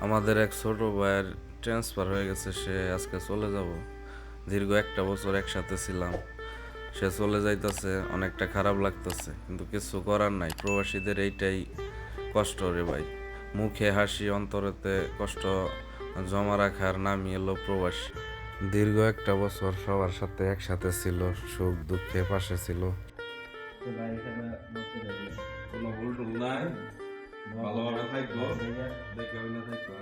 আমাদের এক ছোট ভাইয়ের ট্রান্সফার হয়ে গেছে, সে আজকে চলে যাব। দীর্ঘ একটা বছর একসাথে ছিলাম, সে চলে যাইতেছে, অনেকটা খারাপ লাগতেছে, কিন্তু কিছু করার নাই। প্রবাসীদের এইটাই কষ্ট রে ভাই, মুখে হাসি অন্তরেতে কষ্ট জমা রাখার নামই এলো প্রবাসী। দীর্ঘ একটা বছর সবার সাথে একসাথে ছিল, সুখ দুঃখে পাশে ছিল। কোনো ভুল টুল নাই, ভালোভাবে থাকবো, দেখে হইলে থাকবো।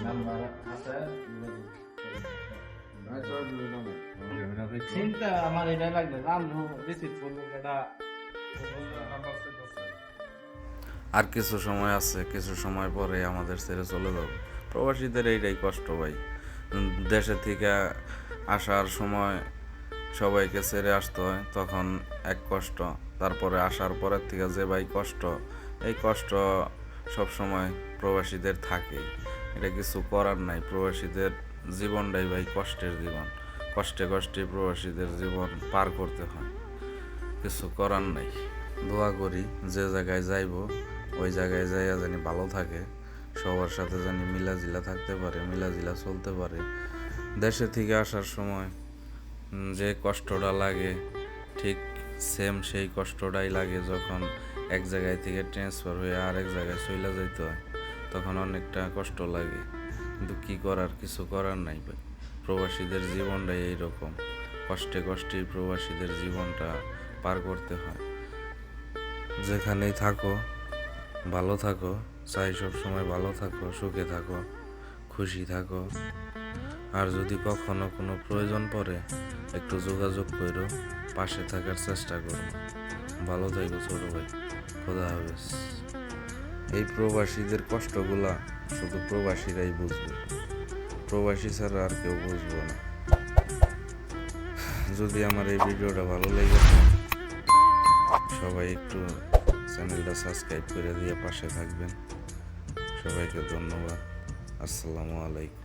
নাম্বার আছে হ্যাঁ, চিন্তা আমার এটা লাগবে রামু রিসিভ করবো এটা আর কিছু সময় আছে, কিছু সময় পরে আমাদের ছেড়ে চলে যাবে। প্রবাসীদের এইটাই কষ্ট ভাই। দেশে থেকে আসার সময় সবাইকে ছেড়ে আসতে হয়, তখন এক কষ্ট। তারপরে আসার পরের থেকে যে ভাই কষ্ট, এই কষ্ট সব সময় প্রবাসীদের থাকে। এটা কিছু করার নাই, প্রবাসীদের জীবনটাই ভাই কষ্টের জীবন। কষ্টে কষ্টে প্রবাসীদের জীবন পার করতে হয়, কিছু করার নাই। দোয়া করি যে জায়গায় যাইব ওই জায়গায় যাইয়া জানি ভালো থাকে, সবার সাথে জানি মিলাজিলা থাকতে পারে, মিলাজিলা চলতে পারে। দেশে থেকে আসার সময় যে কষ্টটা লাগে, ঠিক সেম সেই কষ্টটাই লাগে যখন এক জায়গায় থেকে ট্রান্সফার হয়ে আরেক জায়গায় চলে যেতে হয়, তখন অনেকটা কষ্ট লাগে। কিন্তু কী করার, কিছু করার নাই ভাই। প্রবাসীদের জীবনটাই এইরকম, কষ্টে কষ্টেই প্রবাসীদের জীবনটা পার করতে হয়। যেখানেই থাকো ভালো থাকো, চাই সব সময় ভালো থাকো, সুখে থাকো, খুশি থাকো। আর যদি কখনো কোনো প্রয়োজন পড়ে একটু যোগাযোগ করো, পাশে থাকার চেষ্টা করো। ভালো থাকো ছোট ভাই, খোদা হাফেজ। এই প্রবাসীদের কষ্টগুলা শুধু প্রবাসীরাই বুঝবে, প্রবাসী ছাড়া আর কেউ বুঝবে না। যদি আমার এই ভিডিওটা ভালো লেগে থাকে, সবাই একটু চ্যানেলটা সাবস্ক্রাইব করে দিয়ে পাশে থাকবেন। সবাইকে ধন্যবাদ। আসসালামু আলাইকুম।